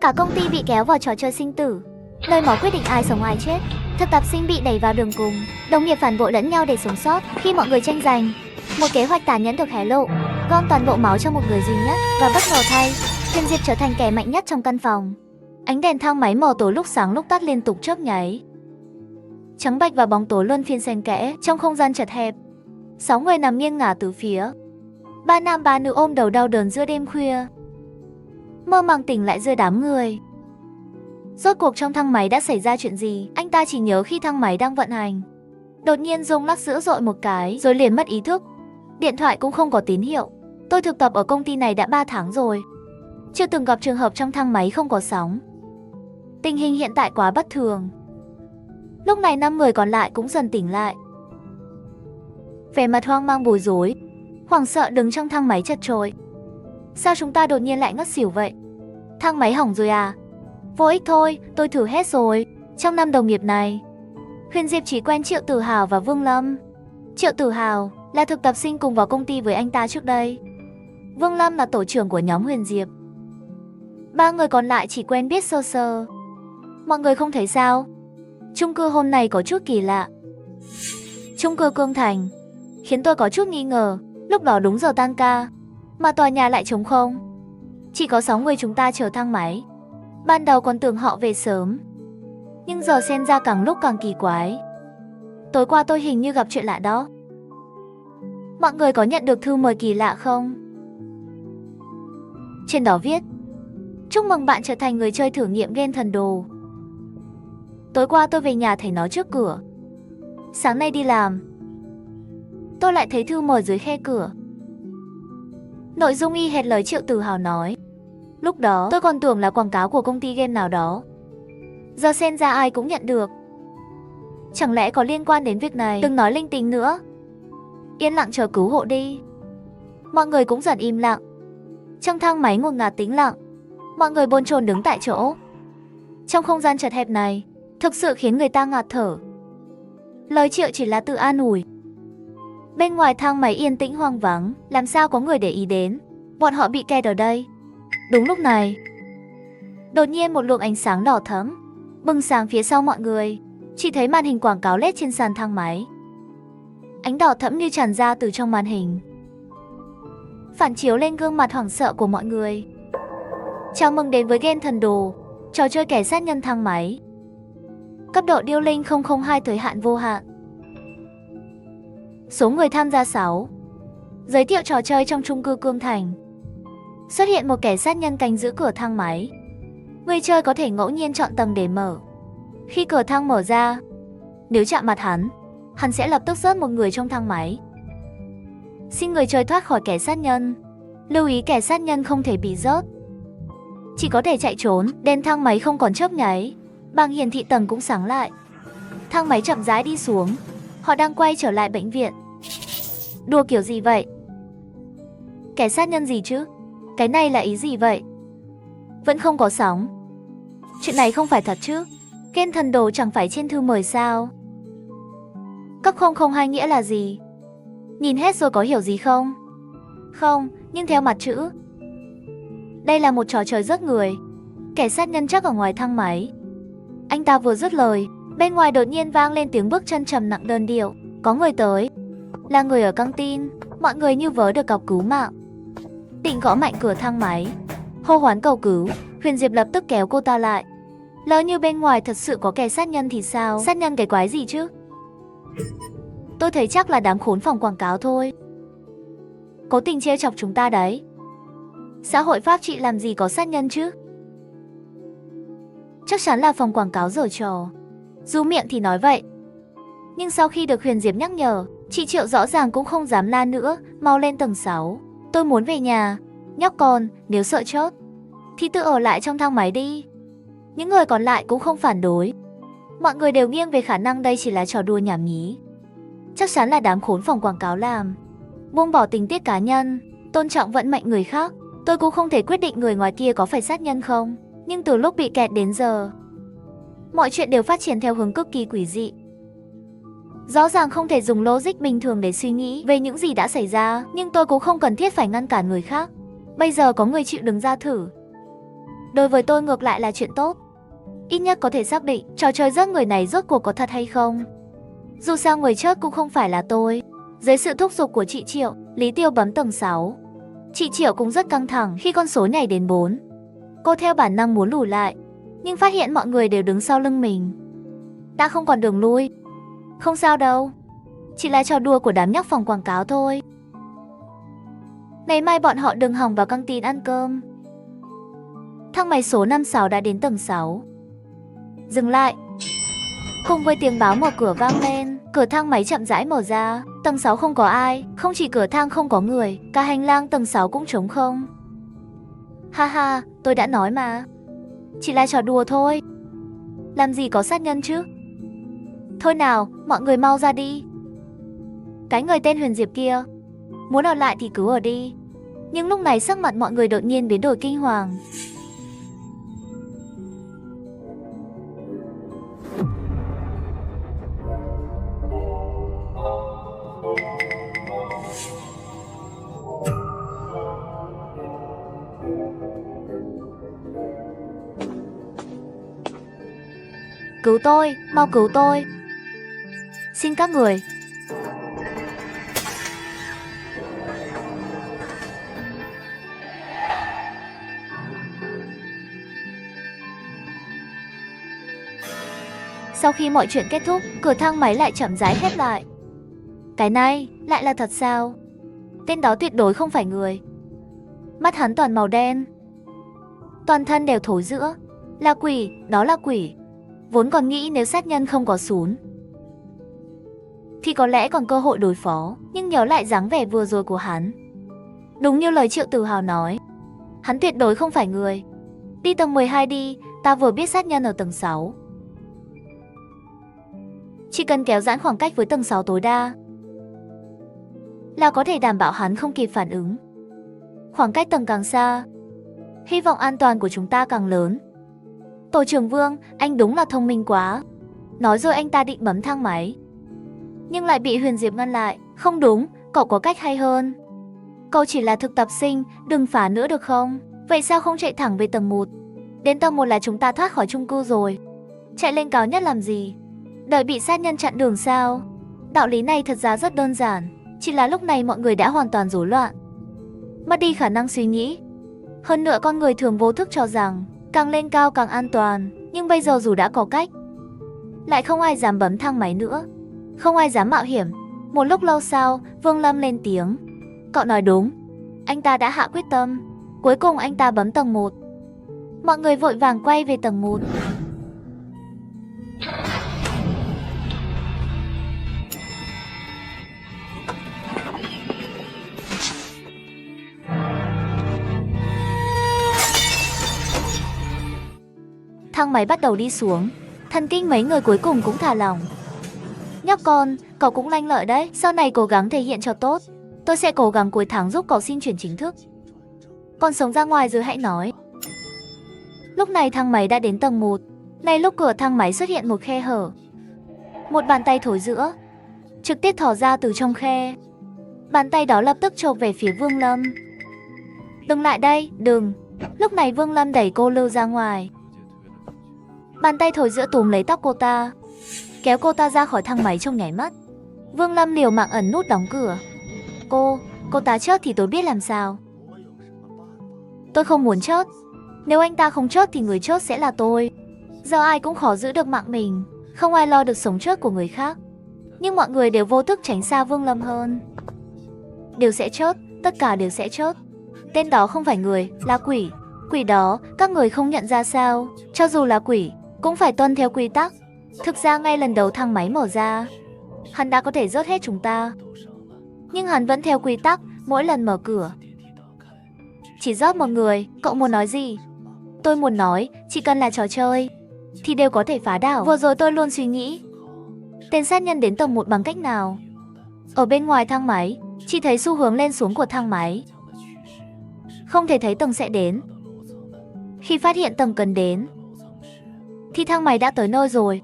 Cả công ty bị kéo vào trò chơi sinh tử, nơi máu quyết định ai sống ai chết. Thực tập sinh bị đẩy vào đường cùng, đồng nghiệp phản bội lẫn nhau để sống sót. Khi mọi người tranh giành, một kế hoạch tàn nhẫn được hé lộ, gom toàn bộ máu cho một người duy nhất. Và bất ngờ thay, Huyền Diệp trở thành kẻ mạnh nhất trong căn phòng. Ánh đèn thang máy mờ tối lúc sáng lúc tắt liên tục chớp nháy. Trắng bạch và bóng tối luân phiên xen kẽ trong không gian chật hẹp. 6 người nằm nghiêng ngả từ phía. 3 nam 3 nữ ôm đầu đau đớn giữa đêm khuya, mơ màng tỉnh lại giữa đám người. Rốt cuộc trong thang máy đã xảy ra chuyện gì? Anh ta chỉ nhớ khi thang máy đang vận hành, đột nhiên rung lắc dữ dội một cái rồi liền mất ý thức. Điện thoại cũng không có tín hiệu. Tôi thực tập ở công ty này đã 3 tháng rồi, chưa từng gặp trường hợp trong thang máy không có sóng. Tình hình hiện tại quá bất thường. Lúc này 5 người còn lại cũng dần tỉnh lại, vẻ mặt hoang mang bối rối, hoảng sợ đứng trong thang máy chật chội. Sao chúng ta đột nhiên lại ngất xỉu vậy? Thang máy hỏng rồi à? Vô ích thôi, tôi thử hết rồi. Trong 5 đồng nghiệp này, Huyền Diệp chỉ quen Triệu Tử Hào và Vương Lâm. Triệu Tử Hào là thực tập sinh cùng vào công ty với anh ta trước đây. Vương Lâm là tổ trưởng của nhóm Huyền Diệp. 3 người còn lại chỉ quen biết sơ sơ. Mọi người không thấy sao? Chung cư hôm nay có chút kỳ lạ. Chung cư Cương Thành khiến tôi có chút nghi ngờ. Lúc đó đúng giờ tan ca, mà tòa nhà lại trống không. Chỉ có 6 người chúng ta chờ thang máy. Ban đầu còn tưởng họ về sớm, nhưng giờ xem ra càng lúc càng kỳ quái. Tối qua tôi hình như gặp chuyện lạ đó. Mọi người có nhận được thư mời kỳ lạ không? Trên đó viết: chúc mừng bạn trở thành người chơi thử nghiệm game thần đồ. Tối qua tôi về nhà thấy nó trước cửa. Sáng nay đi làm, tôi lại thấy thư mời dưới khe cửa. Nội dung y hệt lời Triệu Tử Hào nói. Lúc đó tôi còn tưởng là quảng cáo của công ty game nào đó. Giờ xem ra ai cũng nhận được. Chẳng lẽ có liên quan đến việc này? Đừng nói linh tinh nữa. Yên lặng chờ cứu hộ đi. Mọi người cũng dần im lặng. Trong thang máy ngột ngạt tĩnh lặng. Mọi người bồn chồn đứng tại chỗ. Trong không gian chật hẹp này, thực sự khiến người ta ngạt thở. Lời Triệu chỉ là tự an ủi. Bên ngoài thang máy yên tĩnh hoang vắng, làm sao có người để ý đến. Bọn họ bị kẹt ở đây. Đúng lúc này, đột nhiên một luồng ánh sáng đỏ thẫm bừng sáng phía sau mọi người. Chỉ thấy màn hình quảng cáo led trên sàn thang máy. Ánh đỏ thẫm như tràn ra từ trong màn hình, phản chiếu lên gương mặt hoảng sợ của mọi người. Chào mừng đến với game thần đồ, trò chơi kẻ sát nhân thang máy. Cấp độ điêu linh 002 thời hạn vô hạn. Số người tham gia 6. Giới thiệu trò chơi trong chung cư Cương Thành. Xuất hiện một kẻ sát nhân canh giữ cửa thang máy. Người chơi có thể ngẫu nhiên chọn tầng để mở. Khi cửa thang mở ra, nếu chạm mặt hắn sẽ lập tức rớt một người trong thang máy. Xin người chơi thoát khỏi kẻ sát nhân. Lưu ý kẻ sát nhân không thể bị rớt, chỉ có thể chạy trốn. Đèn thang máy không còn chớp nháy, bảng hiển thị tầng cũng sáng lại. Thang máy chậm rãi đi xuống. Họ đang quay trở lại bệnh viện. Đùa kiểu gì vậy? Kẻ sát nhân gì chứ? Cái này là ý gì vậy? Vẫn không có sóng. Chuyện này không phải thật chứ? Game thần đồ chẳng phải trên thư mời sao? Cấp 002 nghĩa là gì? Nhìn hết rồi có hiểu gì không? Không, nhưng theo mặt chữ. Đây là một trò chơi rớt người. Kẻ sát nhân chắc ở ngoài thang máy. Anh ta vừa dứt lời, bên ngoài đột nhiên vang lên tiếng bước chân trầm nặng đơn điệu. Có người tới. Là người ở căng tin. Mọi người như vớ được cọc cứu mạng, định gõ mạnh cửa thang máy, hô hoán cầu cứu. Huyền Diệp lập tức kéo cô ta lại. Lỡ như bên ngoài thật sự có kẻ sát nhân thì sao? Sát nhân cái quái gì chứ? Tôi thấy chắc là đám khốn phòng quảng cáo thôi, cố tình trêu chọc chúng ta đấy. Xã hội pháp trị làm gì có sát nhân chứ? Chắc chắn là phòng quảng cáo giở trò. Dù miệng thì nói vậy, nhưng sau khi được Huyền Diệp nhắc nhở, chị Triệu rõ ràng cũng không dám la nữa. Mau lên tầng 6. Tôi muốn về nhà. Nhóc con, nếu sợ chốt thì tự ở lại trong thang máy đi. Những người còn lại cũng không phản đối. Mọi người đều nghiêng về khả năng đây chỉ là trò đùa nhảm nhí. Chắc chắn là đám khốn phòng quảng cáo làm. Buông bỏ tình tiết cá nhân, tôn trọng vận mệnh người khác. Tôi cũng không thể quyết định người ngoài kia có phải sát nhân không. Nhưng từ lúc bị kẹt đến giờ, mọi chuyện đều phát triển theo hướng cực kỳ quỷ dị. Rõ ràng không thể dùng logic bình thường để suy nghĩ về những gì đã xảy ra, nhưng tôi cũng không cần thiết phải ngăn cản người khác. Bây giờ có người chịu đứng ra thử. Đối với tôi ngược lại là chuyện tốt. Ít nhất có thể xác định trò chơi rớt người này rốt cuộc có thật hay không. Dù sao người chớt cũng không phải là tôi. Dưới sự thúc giục của chị Triệu, Lý Tiêu bấm tầng 6. Chị Triệu cũng rất căng thẳng khi con số nhảy đến 4. Cô theo bản năng muốn lùi lại, nhưng phát hiện mọi người đều đứng sau lưng mình. Đã không còn đường lui. Không sao đâu, chỉ là trò đùa của đám nhóc phòng quảng cáo thôi. Ngày mai bọn họ đừng hòng vào căng tin ăn cơm. Thang máy số 56 đã đến tầng 6. Dừng lại. Cùng với tiếng báo mở cửa vang lên, cửa thang máy chậm rãi mở ra. Tầng 6 không có ai, không chỉ cửa thang không có người, cả hành lang tầng 6 cũng trống không. Ha ha, tôi đã nói mà. Chỉ là trò đùa thôi. Làm gì có sát nhân chứ. Thôi nào, mọi người mau ra đi. Cái người tên Huyền Diệp kia, muốn ở lại thì cứ ở đi. Nhưng lúc này sắc mặt mọi người đột nhiên biến đổi kinh hoàng. Cứu tôi, mau cứu tôi. Xin các người. Sau khi mọi chuyện kết thúc, cửa thang máy lại chậm rãi khép lại. Cái này, lại là thật sao? Tên đó tuyệt đối không phải người. Mắt hắn toàn màu đen, toàn thân đều thối rữa. Là quỷ, đó là quỷ. Vốn còn nghĩ nếu sát nhân không có sún thì có lẽ còn cơ hội đối phó, nhưng nhớ lại dáng vẻ vừa rồi của hắn. Đúng như lời Triệu Tử Hào nói, hắn tuyệt đối không phải người. Đi tầng 12 đi, ta vừa biết sát nhân ở tầng 6. Chỉ cần kéo giãn khoảng cách với tầng 6 tối đa là có thể đảm bảo hắn không kịp phản ứng. Khoảng cách tầng càng xa, hy vọng an toàn của chúng ta càng lớn. Tổ trưởng Vương, anh đúng là thông minh quá. Nói rồi anh ta định bấm thang máy, nhưng lại bị Huyền Diệp ngăn lại. Không đúng, cậu có cách hay hơn. Cậu chỉ là thực tập sinh, đừng phá nữa được không? Vậy sao không chạy thẳng về tầng 1? Đến tầng 1 là chúng ta thoát khỏi chung cư rồi. Chạy lên cao nhất làm gì? Đợi bị sát nhân chặn đường sao? Đạo lý này thật ra rất đơn giản, chỉ là lúc này mọi người đã hoàn toàn rối loạn, mất đi khả năng suy nghĩ. Hơn nữa con người thường vô thức cho rằng càng lên cao càng an toàn, nhưng bây giờ dù đã có cách, lại không ai dám bấm thang máy nữa, không ai dám mạo hiểm. Một lúc lâu sau, Vương Lâm lên tiếng. Cậu nói đúng, anh ta đã hạ quyết tâm. Cuối cùng anh ta bấm tầng 1. Mọi người vội vàng quay về tầng 1. Thang máy bắt đầu đi xuống, thần kinh mấy người cuối cùng cũng thả lỏng. Nhóc con, cậu cũng lanh lợi đấy, sau này cố gắng thể hiện cho tốt. Tôi sẽ cố gắng cuối tháng giúp cậu xin chuyển chính thức. Còn sống ra ngoài rồi hãy nói. Lúc này thang máy đã đến tầng 1. Ngay lúc cửa thang máy xuất hiện một khe hở, một bàn tay thối rữa trực tiếp thò ra từ trong khe. Bàn tay đó lập tức chộp về phía Vương Lâm. Đừng lại đây, đừng. Lúc này Vương Lâm đẩy cô lưu ra ngoài. Bàn tay thối rữa túm lấy tóc cô ta, kéo cô ta ra khỏi thang máy trong nháy mắt. Vương Lâm liều mạng ấn nút đóng cửa. Cô ta chớt thì tôi biết làm sao. Tôi không muốn chớt. Nếu anh ta không chớt thì người chớt sẽ là tôi. Giờ ai cũng khó giữ được mạng mình, không ai lo được sống chết của người khác. Nhưng mọi người đều vô thức tránh xa Vương Lâm hơn. Đều sẽ chớt, tất cả đều sẽ chớt. Tên đó không phải người, là quỷ. Quỷ đó, các người không nhận ra sao? Cho dù là quỷ, cũng phải tuân theo quy tắc. Thực ra ngay lần đầu thang máy mở ra, hắn đã có thể rớt hết chúng ta. Nhưng hắn vẫn theo quy tắc, mỗi lần mở cửa chỉ rót một người. Cậu muốn nói gì? Tôi muốn nói, chỉ cần là trò chơi thì đều có thể phá đảo. Vừa rồi tôi luôn suy nghĩ tên sát nhân đến tầng 1 bằng cách nào. Ở bên ngoài thang máy, chỉ thấy xu hướng lên xuống của thang máy, không thể thấy tầng sẽ đến. Khi phát hiện tầng cần đến thì thang máy đã tới nơi rồi.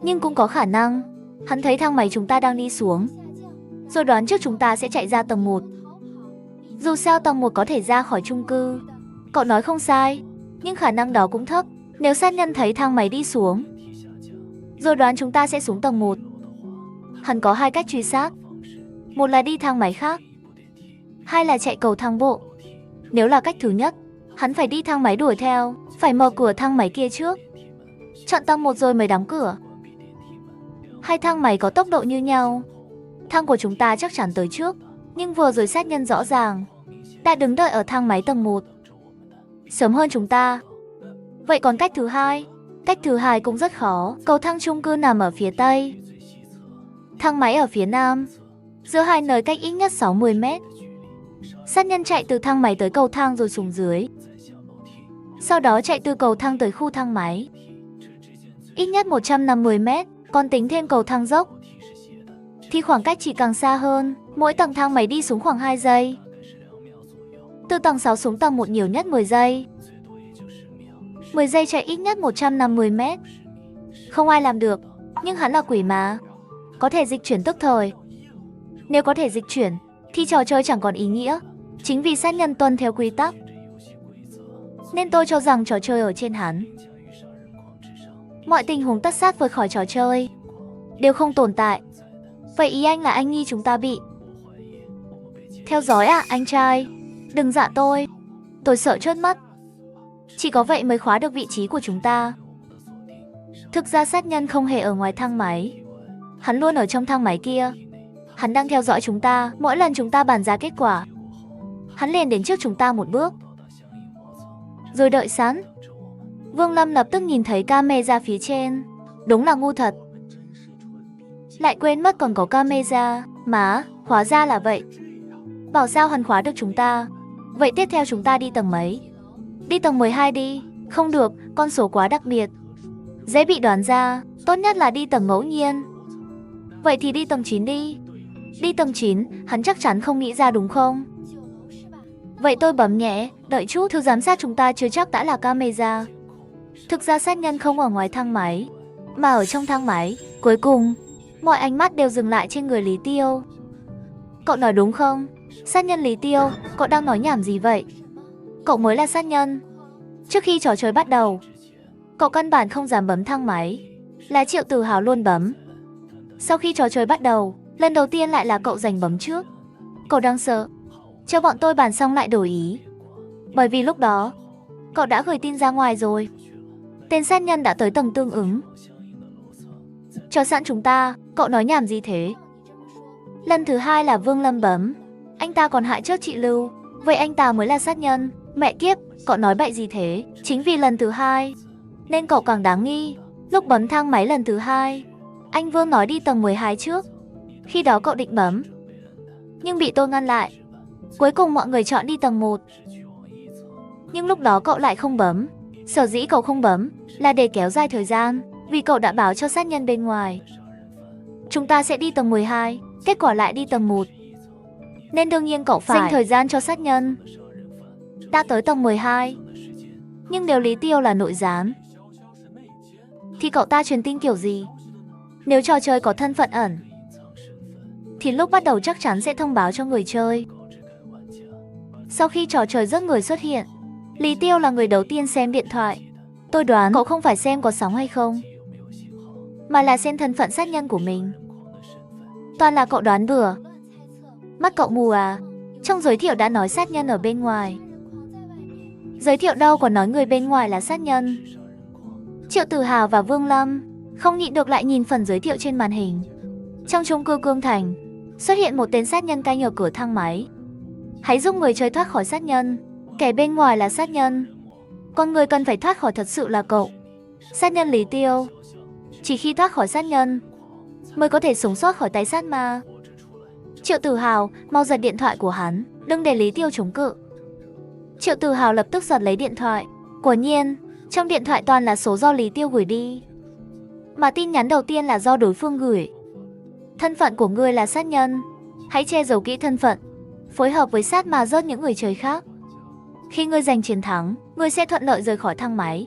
Nhưng cũng có khả năng hắn thấy thang máy chúng ta đang đi xuống, rồi đoán trước chúng ta sẽ chạy ra tầng 1. Dù sao tầng 1 có thể ra khỏi chung cư. Cậu nói không sai. nhưng khả năng đó cũng thấp. Nếu sát nhân thấy thang máy đi xuống, rồi đoán chúng ta sẽ xuống tầng 1. Hắn có 2 cách truy sát. Một là đi thang máy khác, 2 là chạy cầu thang bộ. Nếu là cách thứ nhất, hắn phải đi thang máy đuổi theo, phải mở cửa thang máy kia trước, chọn tầng 1 rồi mới đóng cửa. 2 thang máy có tốc độ như nhau. Thang của chúng ta chắc chắn tới trước, nhưng vừa rồi sát nhân rõ ràng đã đứng đợi ở thang máy tầng 1, sớm hơn chúng ta. Vậy còn cách thứ hai? Cách thứ hai cũng rất khó. Cầu thang chung cư nằm ở phía tây, thang máy ở phía nam, giữa hai nơi cách ít nhất 60 mét. Sát nhân chạy từ thang máy tới cầu thang rồi xuống dưới, sau đó chạy từ cầu thang tới khu thang máy, ít nhất 150 mét. Còn tính thêm cầu thang dốc thì khoảng cách chỉ càng xa hơn. Mỗi tầng thang máy đi xuống khoảng 2 giây. Từ tầng 6 xuống tầng 1 nhiều nhất 10 giây. 10 giây chạy ít nhất 150 mét. Không ai làm được, nhưng hắn là quỷ mà, có thể dịch chuyển tức thời. Nếu có thể dịch chuyển thì trò chơi chẳng còn ý nghĩa. Chính vì sát nhân tuân theo quy tắc, nên tôi cho rằng trò chơi ở trên hắn. Mọi tình huống tất sát vượt khỏi trò chơi đều không tồn tại. Vậy ý anh là anh nghi chúng ta bị theo dõi à anh trai? Đừng dọa tôi sợ chớp mắt. Chỉ có vậy mới khóa được vị trí của chúng ta. Thực ra sát nhân không hề ở ngoài thang máy, hắn luôn ở trong thang máy kia. Hắn đang theo dõi chúng ta. Mỗi lần chúng ta bàn ra kết quả, hắn liền đến trước chúng ta một bước, rồi đợi sẵn. Vương Lâm lập tức nhìn thấy camera phía trên. Đúng là ngu thật, lại quên mất còn có camera. Má, hóa ra là vậy. Bảo sao hắn khóa được chúng ta. Vậy tiếp theo chúng ta đi tầng mấy? Đi tầng 12 đi. Không được, con số quá đặc biệt, dễ bị đoán ra. Tốt nhất là đi tầng ngẫu nhiên. Vậy thì đi tầng 9 đi. Đi tầng 9, hắn chắc chắn không nghĩ ra đúng không? Vậy tôi bấm nhẹ. Đợi chút, thứ giám sát chúng ta chưa chắc đã là camera. Thực ra sát nhân không ở ngoài thang máy, mà ở trong thang máy. Cuối cùng, mọi ánh mắt đều dừng lại trên người Lý Tiêu. Cậu nói đúng không? Sát nhân Lý Tiêu, cậu đang nói nhảm gì vậy? Cậu mới là sát nhân. Trước khi trò chơi bắt đầu, cậu căn bản không dám bấm thang máy, là Triệu Tử Hào luôn bấm. Sau khi trò chơi bắt đầu, lần đầu tiên lại là cậu giành bấm trước. Cậu đang sợ cho bọn tôi bàn xong lại đổi ý, bởi vì lúc đó cậu đã gửi tin ra ngoài rồi. Tên sát nhân đã tới tầng tương ứng. Cho sẵn chúng ta, cậu nói nhảm gì thế? Lần thứ hai là Vương Lâm bấm. Anh ta còn hại chết chị Lưu, vậy anh ta mới là sát nhân. Mẹ kiếp, cậu nói bậy gì thế? Chính vì lần thứ hai nên cậu càng đáng nghi. Lúc bấm thang máy lần thứ hai, anh Vương nói đi tầng 12 trước. Khi đó cậu định bấm, nhưng bị tôi ngăn lại. Cuối cùng mọi người chọn đi tầng 1. Nhưng lúc đó cậu lại không bấm. Sở dĩ cậu không bấm là để kéo dài thời gian, vì cậu đã báo cho sát nhân bên ngoài chúng ta sẽ đi tầng 12, kết quả lại đi tầng 1. Nên đương nhiên cậu phải dành thời gian cho sát nhân. Đã tới tầng 12, nhưng nếu Lý Tiêu là nội gián thì cậu ta truyền tin kiểu gì? Nếu trò chơi có thân phận ẩn thì lúc bắt đầu chắc chắn sẽ thông báo cho người chơi. Sau khi trò chơi rớt người xuất hiện, Lý Tiêu là người đầu tiên xem điện thoại. Tôi đoán cậu không phải xem có sóng hay không, mà là xem thân phận sát nhân của mình. Toàn là cậu đoán bừa. Mắt cậu mù à? Trong giới thiệu đã nói sát nhân ở bên ngoài. Giới thiệu đâu còn nói người bên ngoài là sát nhân. Triệu Tử Hào và Vương Lâm không nhịn được lại nhìn phần giới thiệu trên màn hình. Trong chung cư Cương Thành xuất hiện một tên sát nhân canh ở cửa thang máy. Hãy giúp người chơi thoát khỏi sát nhân. Kẻ bên ngoài là sát nhân, con người cần phải thoát khỏi thật sự là cậu, sát nhân Lý Tiêu. Chỉ khi thoát khỏi sát nhân mới có thể sống sót khỏi tay sát ma. Triệu Tử Hào mau giật điện thoại của hắn, đừng để Lý Tiêu chống cự. Triệu Tử Hào lập tức giật lấy điện thoại. Quả nhiên, trong điện thoại toàn là số do Lý Tiêu gửi đi, mà tin nhắn đầu tiên là do đối phương gửi. Thân phận của ngươi là sát nhân, hãy che giấu kỹ thân phận, phối hợp với sát ma rớt những người chơi khác. Khi ngươi giành chiến thắng, ngươi sẽ thuận lợi rời khỏi thang máy.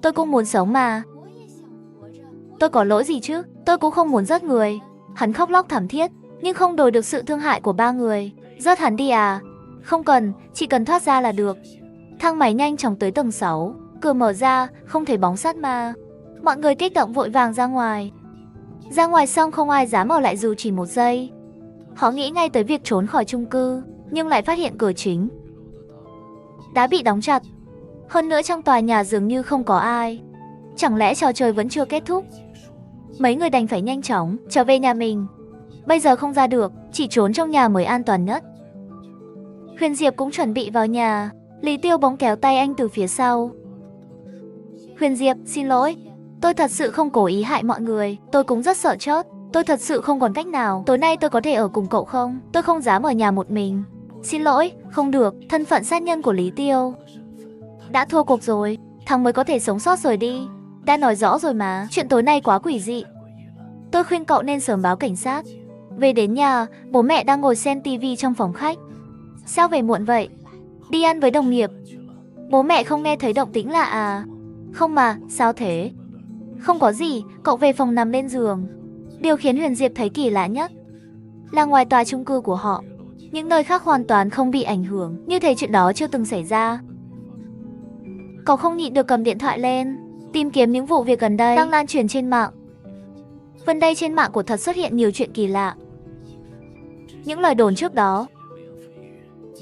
Tôi cũng muốn sống mà. Tôi có lỗi gì chứ? Tôi cũng không muốn rớt người. Hắn khóc lóc thảm thiết, nhưng không đổi được sự thương hại của ba người. Rớt hắn đi à? Không cần, chỉ cần thoát ra là được. Thang máy nhanh chóng tới tầng 6. cửa mở ra, không thấy bóng sát ma. Mọi người kích động vội vàng ra ngoài. Ra ngoài xong không ai dám ở lại dù chỉ một giây. Họ nghĩ ngay tới việc trốn khỏi chung cư, nhưng lại phát hiện cửa chính đã bị đóng chặt. Hơn nữa trong tòa nhà dường như không có ai. Chẳng lẽ trò chơi vẫn chưa kết thúc? Mấy người đành phải nhanh chóng trở về nhà mình. Bây giờ không ra được, chỉ trốn trong nhà mới an toàn nhất. Huyền Diệp cũng chuẩn bị vào nhà. Lý Tiêu bỗng kéo tay anh từ phía sau. Huyền Diệp, xin lỗi. Tôi thật sự không cố ý hại mọi người. Tôi cũng rất sợ chớt. Tôi thật sự không còn cách nào. Tối nay tôi có thể ở cùng cậu không? Tôi không dám ở nhà một mình. Xin lỗi, không được. Thân phận sát nhân của Lý Tiêu đã thua cuộc rồi. Thằng mới có thể sống sót rồi đi. Đã nói rõ rồi mà. Chuyện tối nay quá quỷ dị. Tôi khuyên cậu nên sớm báo cảnh sát. Về đến nhà, bố mẹ đang ngồi xem tivi trong phòng khách. Sao về muộn vậy? Đi ăn với đồng nghiệp. Bố mẹ không nghe thấy động tĩnh lạ à? Không mà, sao thế? Không có gì, cậu về phòng nằm lên giường. Điều khiến Huyền Diệp thấy kỳ lạ nhất là ngoài tòa chung cư của họ, những nơi khác hoàn toàn không bị ảnh hưởng, như thể chuyện đó chưa từng xảy ra. Cậu không nhịn được cầm điện thoại lên, tìm kiếm những vụ việc gần đây đang lan truyền trên mạng. Gần đây trên mạng của thật xuất hiện nhiều chuyện kỳ lạ. Những lời đồn trước đó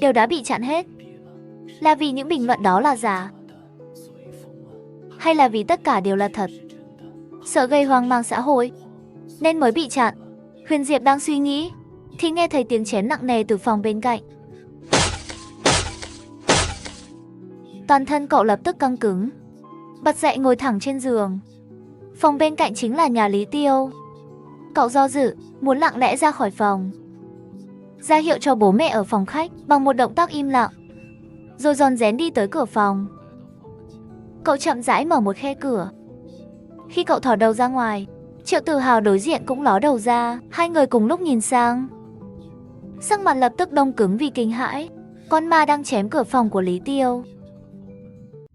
đều đã bị chặn hết. Là vì những bình luận đó là giả? Hay là vì tất cả đều là thật? Sợ gây hoang mang xã hội nên mới bị chặn. Huyền Diệp đang suy nghĩ thì nghe thấy tiếng chém nặng nề từ phòng bên cạnh. Toàn thân cậu lập tức căng cứng, bật dậy ngồi thẳng trên giường. Phòng bên cạnh chính là nhà Lý Tiêu. Cậu do dự, muốn lặng lẽ ra khỏi phòng, ra hiệu cho bố mẹ ở phòng khách bằng một động tác im lặng, rồi rón rén đi tới cửa phòng. Cậu chậm rãi mở một khe cửa. Khi cậu thò đầu ra ngoài, Triệu Tử Hào đối diện cũng ló đầu ra. Hai người cùng lúc nhìn sang. Sắc mặt lập tức đông cứng vì kinh hãi. Con ma đang chém cửa phòng của Lý Tiêu.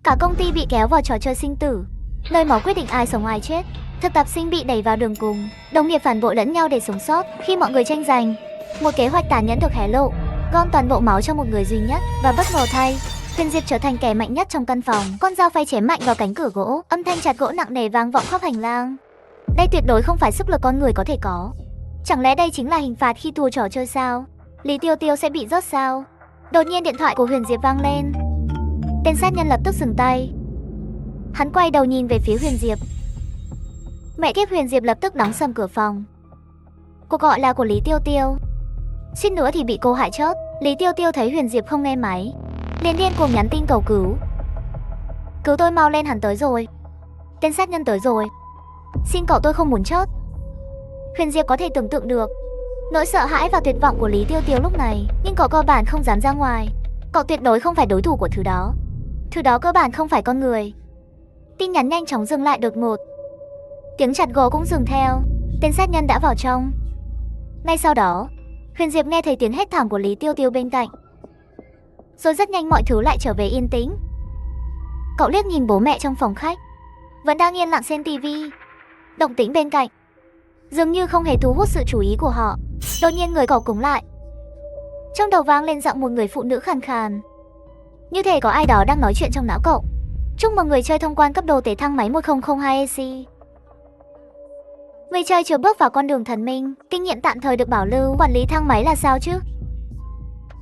Cả công ty bị kéo vào trò chơi sinh tử, nơi máu quyết định ai sống ai chết. Thực tập sinh bị đẩy vào đường cùng, đồng nghiệp phản bội lẫn nhau để sống sót. Khi mọi người tranh giành, một kế hoạch tàn nhẫn được hé lộ, gom toàn bộ máu cho một người duy nhất. Và bất ngờ thay, Huyền Diệp trở thành kẻ mạnh nhất trong căn phòng. Con dao phay chém mạnh vào cánh cửa gỗ, âm thanh chặt gỗ nặng nề vang vọng khắp hành lang. Đây tuyệt đối không phải sức lực con người có thể có. Chẳng lẽ đây chính là hình phạt khi thua trò chơi sao? Lý Tiêu Tiêu sẽ bị rớt sao? Đột nhiên điện thoại của Huyền Diệp vang lên. Tên sát nhân lập tức dừng tay. Hắn quay đầu nhìn về phía Huyền Diệp. Mẹ kiếp, Huyền Diệp lập tức đóng sầm cửa phòng. Cuộc gọi là của Lý Tiêu Tiêu. Suýt nữa thì bị cô hại chót. Lý Tiêu Tiêu thấy Huyền Diệp không nghe máy, liền điên cuồng nhắn tin cầu cứu. Cứu tôi mau lên, hắn tới rồi. Tên sát nhân tới rồi. Xin cậu, tôi không muốn chót. Huyền Diệp có thể tưởng tượng được nỗi sợ hãi và tuyệt vọng của Lý Tiêu Tiêu lúc này, nhưng cậu cơ bản không dám ra ngoài. Cậu tuyệt đối không phải đối thủ của thứ đó. Thứ đó cơ bản không phải con người. Tin nhắn nhanh chóng dừng lại đột ngột. Tiếng chặt gỗ cũng dừng theo. Tên sát nhân đã vào trong. Ngay sau đó, Huyền Diệp nghe thấy tiếng hét thảm của Lý Tiêu Tiêu bên cạnh. Rồi rất nhanh mọi thứ lại trở về yên tĩnh. Cậu liếc nhìn bố mẹ trong phòng khách, vẫn đang yên lặng xem tivi. Động tĩnh bên cạnh dường như không hề thu hút sự chú ý của họ. Đột nhiên người cậu cứng lại. Trong đầu vang lên giọng một người phụ nữ khàn khàn, như thể có ai đó đang nói chuyện trong não cậu. Chúc mừng người chơi thông quan cấp đồ tế thang máy 1002 EC. Người chơi chưa bước vào con đường thần minh, kinh nghiệm tạm thời được bảo lưu. Quản lý thang máy là sao chứ?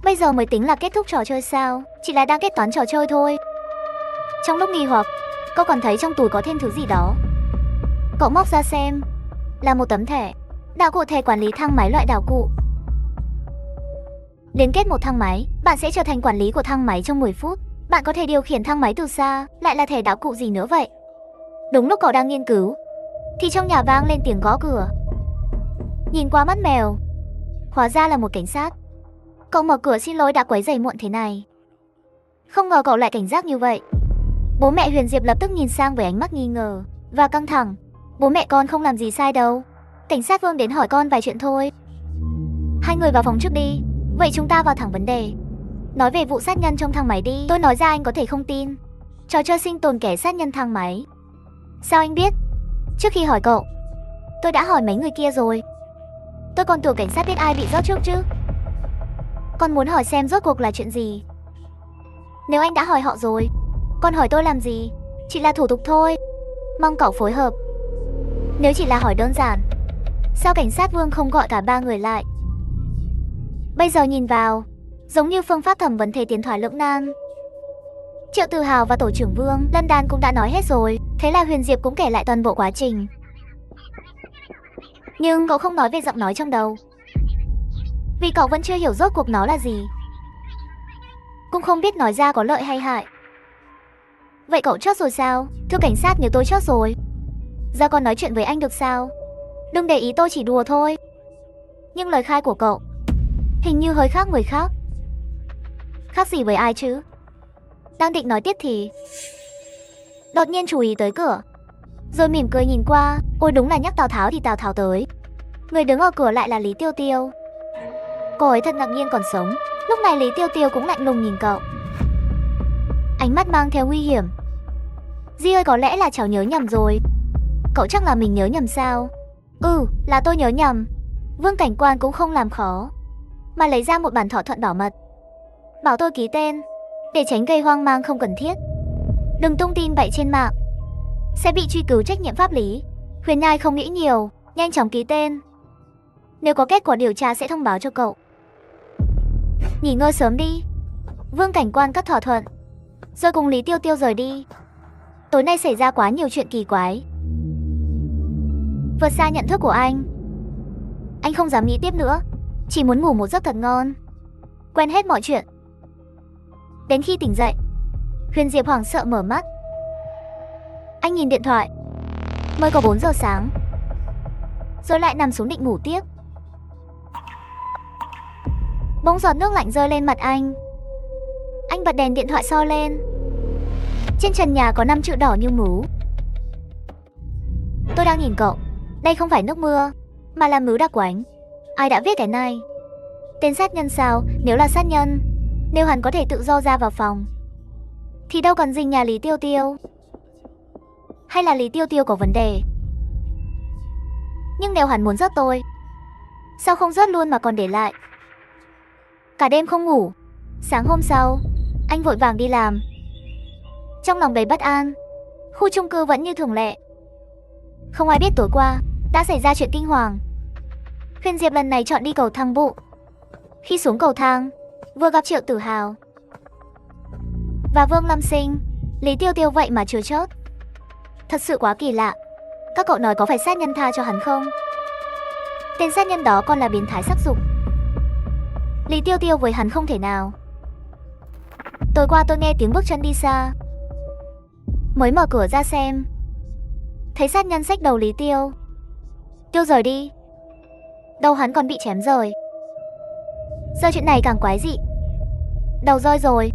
Bây giờ mới tính là kết thúc trò chơi sao? Chỉ là đang kết toán trò chơi thôi. Trong lúc nghi hoặc, cậu còn thấy trong túi có thêm thứ gì đó. Cậu móc ra xem, là một tấm thẻ. Đạo cụ thẻ quản lý thang máy loại đạo cụ. Liên kết một thang máy, bạn sẽ trở thành quản lý của thang máy trong 10 phút. Bạn có thể điều khiển thang máy từ xa. Lại là thẻ đạo cụ gì nữa vậy? Đúng lúc cậu đang nghiên cứu thì trong nhà vang lên tiếng gõ cửa. Nhìn qua mắt mèo, hóa ra là một cảnh sát. Cậu mở cửa, xin lỗi đã quấy rầy muộn thế này. Không ngờ cậu lại cảnh giác như vậy. Bố mẹ Huyền Diệp lập tức nhìn sang với ánh mắt nghi ngờ và căng thẳng. Bố mẹ con không làm gì sai đâu. Cảnh sát Vương đến hỏi con vài chuyện thôi. Hai người vào phòng trước đi. Vậy chúng ta vào thẳng vấn đề. Nói về vụ sát nhân trong thang máy đi. Tôi nói ra anh có thể không tin. Trò chơi sinh tồn kẻ sát nhân thang máy. Sao anh biết? Trước khi hỏi cậu, tôi đã hỏi mấy người kia rồi. Tôi còn tưởng cảnh sát biết ai bị rót trước chứ. Con muốn hỏi xem rốt cuộc là chuyện gì. Nếu anh đã hỏi họ rồi, còn hỏi tôi làm gì? chỉ là thủ tục thôi. Mong cậu phối hợp. Nếu chỉ là hỏi đơn giản, sao cảnh sát Vương không gọi cả ba người lại? Bây giờ nhìn vào, giống như phương pháp thẩm vấn thế tiến thoái lưỡng nan. Triệu Từ Hào và tổ trưởng Vương Lân Đan cũng đã nói hết rồi, thế là Huyền Diệp cũng kể lại toàn bộ quá trình. Nhưng cậu không nói về giọng nói trong đầu, vì cậu vẫn chưa hiểu rốt cuộc nó là gì, cũng không biết nói ra có lợi hay hại. Vậy cậu chót rồi sao? Thưa cảnh sát, nếu tôi chót rồi, giờ còn nói chuyện với anh được sao? Đừng để ý, tôi chỉ đùa thôi. Nhưng lời khai của cậu hình như hơi khác người khác. Khác gì với ai chứ? Đang định nói tiếp thì đột nhiên chú ý tới cửa, rồi mỉm cười nhìn qua. Ôi, đúng là nhắc Tào Tháo thì Tào Tháo tới. Người đứng ở cửa lại là Lý Tiêu Tiêu. Cô ấy thật ngạc nhiên còn sống. Lúc này Lý Tiêu Tiêu cũng lạnh lùng nhìn cậu, ánh mắt mang theo nguy hiểm. Di ơi, có lẽ là cháu nhớ nhầm rồi. Cậu chắc là mình nhớ nhầm sao? Là tôi nhớ nhầm. Vương cảnh quan cũng không làm khó, mà lấy ra một bản thỏa thuận bảo mật, bảo tôi ký tên, để tránh gây hoang mang không cần thiết. Đừng tung tin bậy trên mạng, sẽ bị truy cứu trách nhiệm pháp lý. Huyền Nhai không nghĩ nhiều, nhanh chóng ký tên. Nếu có kết quả điều tra sẽ thông báo cho cậu. Nghỉ ngơi sớm đi. Vương cảnh quan cắt thỏa thuận, rồi cùng Lý Tiêu Tiêu rời đi. Tối nay xảy ra quá nhiều chuyện kỳ quái, vượt xa nhận thức của anh. Anh không dám nghĩ tiếp nữa, chỉ muốn ngủ một giấc thật ngon, quên hết mọi chuyện. Đến khi tỉnh dậy, Huyền Diệp hoảng sợ mở mắt. Anh nhìn điện thoại, mới có 4 giờ sáng, rồi lại nằm xuống định ngủ tiếp. Bỗng giọt nước lạnh rơi lên mặt anh. Anh bật đèn điện thoại soi lên. Trên trần nhà có 5 chữ đỏ như mú. Tôi đang nhìn cậu, đây không phải nước mưa, mà là mứ đặc quánh. Ai đã viết cái này? Tên sát nhân sao? Nếu là sát nhân, nếu hắn có thể tự do ra vào phòng, thì đâu cần dình nhà Lý Tiêu Tiêu. Hay là Lý Tiêu Tiêu có vấn đề? Nhưng nếu hắn muốn giết tôi, sao không giết luôn mà còn để lại? Cả đêm không ngủ. Sáng hôm sau, anh vội vàng đi làm, trong lòng đầy bất an. Khu chung cư vẫn như thường lệ. Không ai biết tối qua đã xảy ra chuyện kinh hoàng. Huyền Diệp lần này chọn đi cầu thang bộ. Khi xuống cầu thang, vừa gặp Triệu Tử Hào và Vương Lâm Sinh. Lý Tiêu Tiêu vậy mà chưa chớt. Thật sự quá kỳ lạ. Các cậu nói có phải sát nhân tha cho hắn không? Tên sát nhân đó còn là biến thái sắc dục. Lý Tiêu Tiêu với hắn không thể nào. Tối qua tôi nghe tiếng bước chân đi xa, mới mở cửa ra xem, thấy sát nhân xách đầu Lý Tiêu Tiêu rời đi. Đầu hắn còn bị chém rời. Giờ chuyện này càng quái dị. Đầu rơi rồi,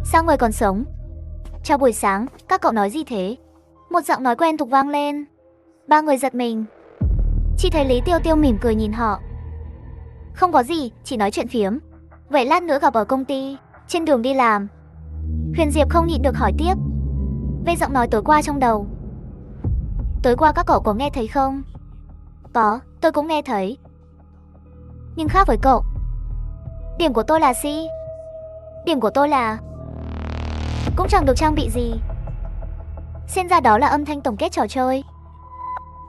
sao người còn sống? Chào buổi sáng, các cậu nói gì thế? Một giọng nói quen thuộc vang lên. Ba người giật mình, chỉ thấy Lý Tiêu Tiêu mỉm cười nhìn họ. Không có gì, chỉ nói chuyện phiếm. Vậy lát nữa gặp ở công ty, trên đường đi làm. Huyền Diệp không nhịn được hỏi tiếp về giọng nói tối qua trong đầu. Tối qua các cậu có nghe thấy không? Có, tôi cũng nghe thấy. Nhưng khác với cậu. Điểm của tôi là C. Điểm của tôi là cũng chẳng được trang bị gì. Xem ra đó là âm thanh tổng kết trò chơi.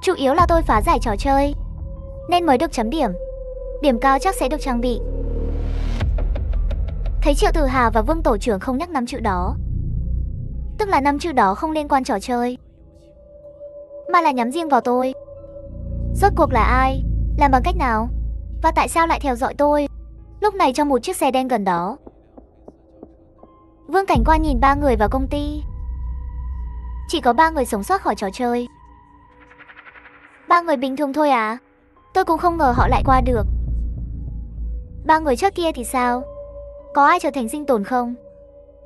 Chủ yếu là tôi phá giải trò chơi nên mới được chấm điểm. Điểm cao chắc sẽ được trang bị. Thấy Triệu Tử Hào và Vương tổ trưởng không nhắc 5 chữ đó, tức là 5 chữ đó không liên quan trò chơi, mà là nhắm riêng vào tôi. Rốt cuộc là ai? Làm bằng cách nào? Và tại sao lại theo dõi tôi lúc này trong một chiếc xe đen gần đó? Vương cảnh quan nhìn ba người vào công ty. Chỉ có 3 người sống sót khỏi trò chơi. 3 người bình thường thôi à? Tôi cũng không ngờ họ lại qua được. 3 người trước kia thì sao? Có ai trở thành sinh tồn không?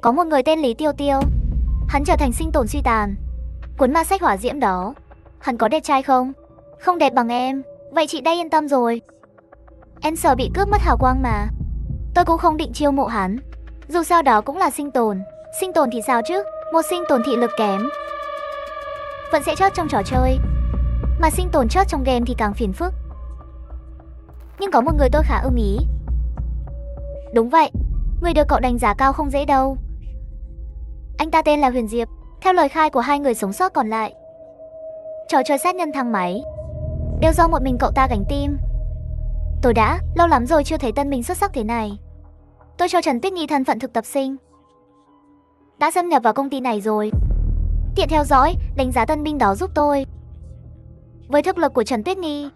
Có một người tên Lý Tiêu Tiêu. Hắn trở thành sinh tồn suy tàn. Cuốn ma sách hỏa diễm đó. Hắn có đẹp trai không? Không đẹp bằng em. Vậy chị đây yên tâm rồi. Em sợ bị cướp mất hào quang mà. Tôi cũng không định chiêu mộ hắn. Dù sao đó cũng là sinh tồn. Sinh tồn thì sao chứ? Một sinh tồn thị lực kém vẫn sẽ chót trong trò chơi, mà sinh tồn chót trong game thì càng phiền phức. Nhưng có một người tôi khá ưng ý. Đúng vậy, người được cậu đánh giá cao không dễ đâu. Anh ta tên là Huyền Diệp. Theo lời khai của hai người sống sót còn lại, trò chơi sát nhân thang máy đều do một mình cậu ta gánh team. Tôi đã lâu lắm rồi chưa thấy tân binh xuất sắc thế này. Tôi cho Trần Tuyết Nhi thân phận thực tập sinh, đã xâm nhập vào công ty này rồi. Tiện theo dõi, đánh giá tân binh đó giúp tôi. Với thực lực của Trần Tuyết Nhi,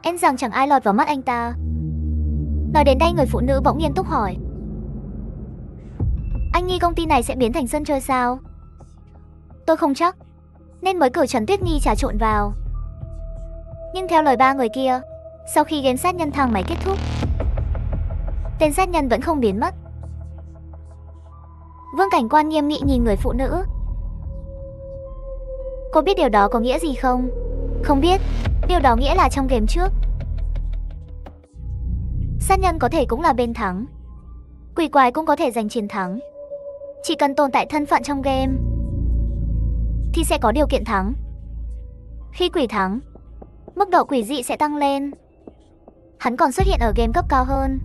em rằng chẳng ai lọt vào mắt anh ta. Nói đến đây, người phụ nữ bỗng nghiêm túc hỏi: anh nghi công ty này sẽ biến thành sân chơi sao? Tôi không chắc, nên mới cử Trần Tuyết Nhi trà trộn vào. Nhưng theo lời ba người kia, sau khi game sát nhân thang máy kết thúc, tên sát nhân vẫn không biến mất. Vương Cảnh Quan nghiêm nghị nhìn người phụ nữ. Cô biết điều đó có nghĩa gì không? Không biết. Điều đó nghĩa là trong game trước, sát nhân có thể cũng là bên thắng, quỷ quái cũng có thể giành chiến thắng. Chỉ cần tồn tại thân phận trong game thì sẽ có điều kiện thắng. Khi quỷ thắng, mức độ quỷ dị sẽ tăng lên. Hắn còn xuất hiện ở game cấp cao hơn,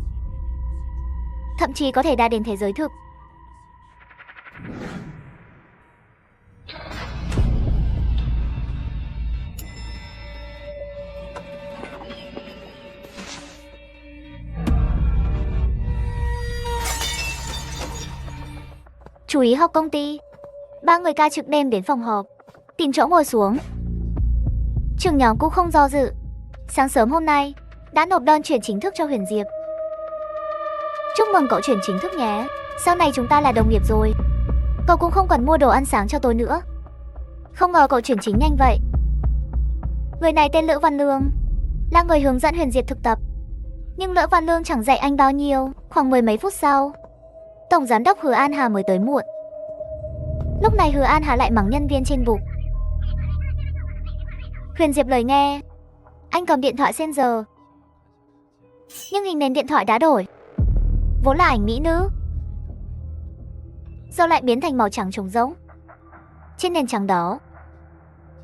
thậm chí có thể đạt đến thế giới thực. Chú ý học công ty. Ba người ca trực đêm đến phòng họp, tìm chỗ ngồi xuống. Trưởng nhóm cũng không do dự, sáng sớm hôm nay đã nộp đơn chuyển chính thức cho Huyền Diệp. Chúc mừng cậu chuyển chính thức nhé. Sau này chúng ta là đồng nghiệp rồi. Cậu cũng không cần mua đồ ăn sáng cho tôi nữa. Không ngờ cậu chuyển chính nhanh vậy. Người này tên Lữ Văn Lương, là người hướng dẫn Huyền Diệp thực tập. Nhưng Lữ Văn Lương chẳng dạy anh bao nhiêu. Khoảng mười mấy phút sau, Tổng giám đốc Hứa An Hà mới tới muộn. Lúc này Hứa An Hà lại mắng nhân viên trên bục. Huyền Diệp lời nghe, anh cầm điện thoại xem giờ, nhưng hình nền điện thoại đã đổi. Vốn là ảnh mỹ nữ, giờ lại biến thành màu trắng trống rỗng. Trên nền trắng đó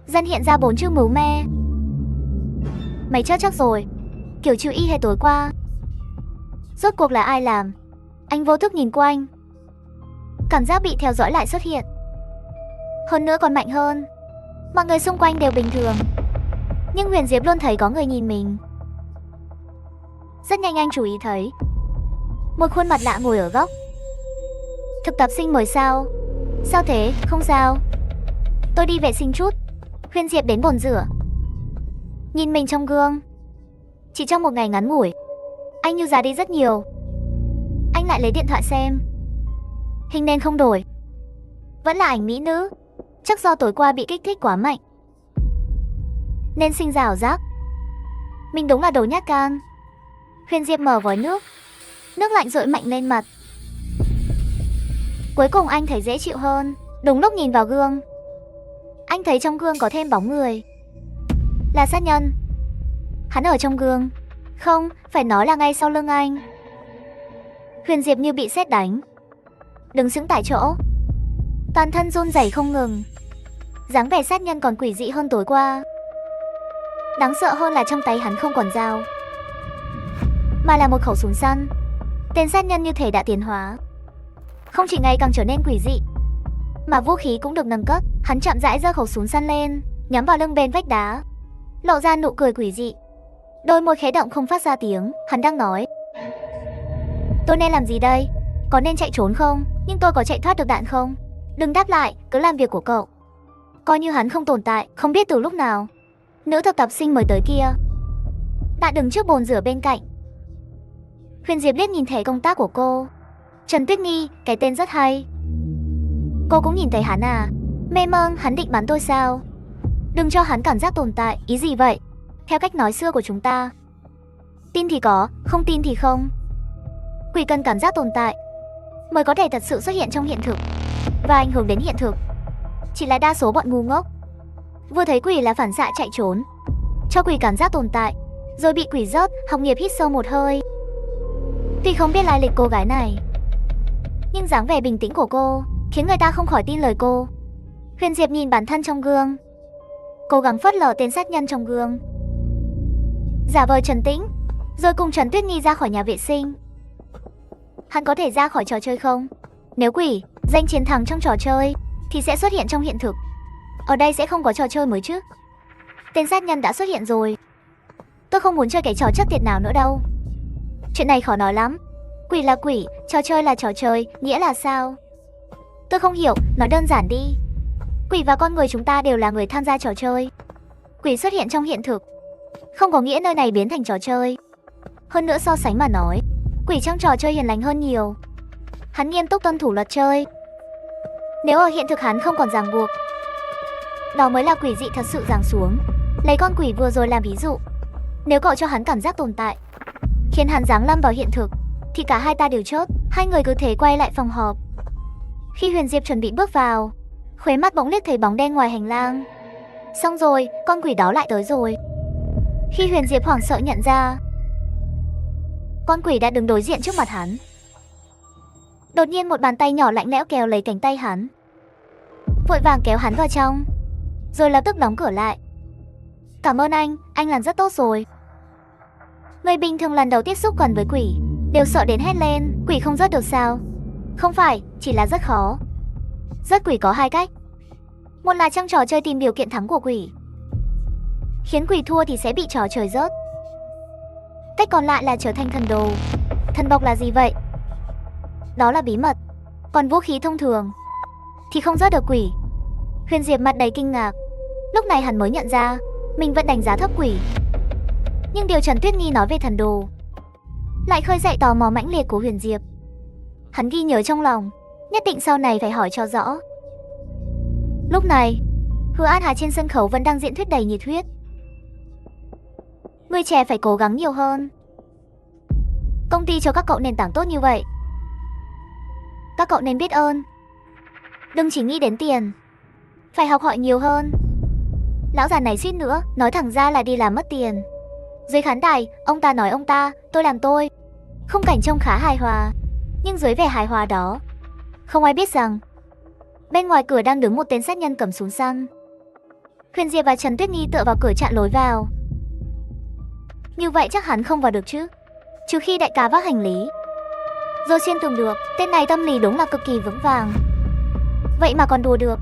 dần hiện ra 4 chữ mưu me. Mày chết chắc rồi, kiểu chữ y hệt tối qua. Rốt cuộc là ai làm? Anh vô thức nhìn quanh, cảm giác bị theo dõi lại xuất hiện. Hơn nữa còn mạnh hơn. Mọi người xung quanh đều bình thường, nhưng Huyền Diệp luôn thấy có người nhìn mình. Rất nhanh anh chú ý thấy một khuôn mặt lạ ngồi ở góc. Thực tập sinh mới sao? Sao thế? Không sao, tôi đi vệ sinh chút. Huyền Diệp đến bồn rửa, nhìn mình trong gương. Chỉ trong một ngày ngắn ngủi, anh như già đi rất nhiều. Anh lại lấy điện thoại xem, hình nền không đổi, vẫn là ảnh mỹ nữ. Chắc do tối qua bị kích thích quá mạnh nên sinh ra ảo giác. Mình đúng là đồ nhát gan. Huyền Diệp mở vòi nước, nước lạnh dội mạnh lên mặt. Cuối cùng anh thấy dễ chịu hơn. Đúng lúc nhìn vào gương, anh thấy trong gương có thêm bóng người. Là sát nhân. Hắn ở trong gương, không, phải nói là ngay sau lưng anh. Huyền Diệp như bị sét đánh, đứng sững tại chỗ, toàn thân run rẩy không ngừng. Dáng vẻ sát nhân còn quỷ dị hơn tối qua. Đáng sợ hơn là trong tay hắn không còn dao, mà là một khẩu súng săn. Tên sát nhân như thể đã tiến hóa, không chỉ ngày càng trở nên quỷ dị, mà vũ khí cũng được nâng cấp. Hắn chậm rãi giơ khẩu súng săn lên, nhắm vào lưng bên vách đá, lộ ra nụ cười quỷ dị. Đôi môi khẽ động không phát ra tiếng. Hắn đang nói: tôi nên làm gì đây? Có nên chạy trốn không? Nhưng tôi có chạy thoát được đạn không? Đừng đáp lại, cứ làm việc của cậu. Coi như hắn không tồn tại. Không biết từ lúc nào, nữ thực tập sinh mới tới kia đã đứng trước bồn rửa bên cạnh. Huyền Diệp liếc nhìn thẻ công tác của cô. Trần Tuyết Nhi, cái tên rất hay. Cô cũng nhìn thấy hắn à? Mê mơn, hắn định bắn tôi sao? Đừng cho hắn cảm giác tồn tại. Ý gì vậy? Theo cách nói xưa của chúng ta, tin thì có, không tin thì không. Quỷ cần cảm giác tồn tại mới có thể thật sự xuất hiện trong hiện thực và ảnh hưởng đến hiện thực. Chỉ là đa số bọn ngu ngốc vừa thấy quỷ là phản xạ chạy trốn, cho quỷ cảm giác tồn tại, rồi bị quỷ rớt. Học nghiệp hít sâu một hơi. Tuy không biết lai lịch cô gái này, nhưng dáng vẻ bình tĩnh của cô khiến người ta không khỏi tin lời cô. Huyền Diệp nhìn bản thân trong gương, cố gắng phớt lờ tên sát nhân trong gương, giả vờ trấn tĩnh, rồi cùng Trần Tuyết Nhi ra khỏi nhà vệ sinh. Hắn có thể ra khỏi trò chơi không? Nếu quỷ giành chiến thắng trong trò chơi thì sẽ xuất hiện trong hiện thực. Ở đây sẽ không có trò chơi mới chứ? Tên sát nhân đã xuất hiện rồi. Tôi không muốn chơi cái trò chắc tiệt nào nữa đâu. Chuyện này khó nói lắm. Quỷ là quỷ, trò chơi là trò chơi, nghĩa là sao? Tôi không hiểu, nói đơn giản đi. Quỷ và con người chúng ta đều là người tham gia trò chơi. Quỷ xuất hiện trong hiện thực, không có nghĩa nơi này biến thành trò chơi. Hơn nữa so sánh mà nói, quỷ trong trò chơi hiền lành hơn nhiều. Hắn nghiêm túc tuân thủ luật chơi. Nếu ở hiện thực hắn không còn ràng buộc, đó mới là quỷ dị thật sự giáng xuống. Lấy con quỷ vừa rồi làm ví dụ. Nếu cậu cho hắn cảm giác tồn tại, khiến hắn giáng lâm vào hiện thực, thì cả hai ta đều chốt. Hai người cứ thế quay lại phòng họp. Khi Huyền Diệp chuẩn bị bước vào, khóe mắt bỗng liếc thấy bóng đen ngoài hành lang. Xong rồi, con quỷ đó lại tới rồi. Khi Huyền Diệp hoảng sợ nhận ra, con quỷ đã đứng đối diện trước mặt hắn. Đột nhiên một bàn tay nhỏ lạnh lẽo kéo lấy cánh tay hắn, vội vàng kéo hắn vào trong, rồi lập tức đóng cửa lại. Cảm ơn anh làm rất tốt rồi. Người bình thường lần đầu tiếp xúc gần với quỷ đều sợ đến hét lên, quỷ không rớt được sao? Không phải, chỉ là rất khó. Rớt quỷ có hai cách. Một là trong trò chơi tìm điều kiện thắng của quỷ, khiến quỷ thua thì sẽ bị trò chơi rớt. Cách còn lại là trở thành thần đồ. Thần bộc là gì vậy? Đó là bí mật. Còn vũ khí thông thường thì không rớt được quỷ. Huyền Diệp mặt đầy kinh ngạc. Lúc này hắn mới nhận ra mình vẫn đánh giá thấp quỷ. Nhưng điều Trần Tuyết Nghi nói về thần đồ lại khơi dậy tò mò mãnh liệt của Huyền Diệp. Hắn ghi nhớ trong lòng, nhất định sau này phải hỏi cho rõ. Lúc này, Hứa An Hà trên sân khấu vẫn đang diễn thuyết đầy nhiệt huyết. Người trẻ phải cố gắng nhiều hơn. Công ty cho các cậu nền tảng tốt như vậy, các cậu nên biết ơn. Đừng chỉ nghĩ đến tiền, phải học hỏi nhiều hơn. Lão già này suýt nữa nói thẳng ra là đi làm mất tiền. Dưới khán đài, ông ta nói ông ta, tôi làm tôi. Khung cảnh trông khá hài hòa, nhưng dưới vẻ hài hòa đó, không ai biết rằng bên ngoài cửa đang đứng một tên sát nhân cầm súng săn. Huyền Diệp và Trần Tuyết Nghi tựa vào cửa chặn lối vào. Như vậy chắc hắn không vào được chứ, trừ khi đại ca vác hành lý rồi xuyên tường được. Tên này tâm lý đúng là cực kỳ vững vàng, vậy mà còn đùa được.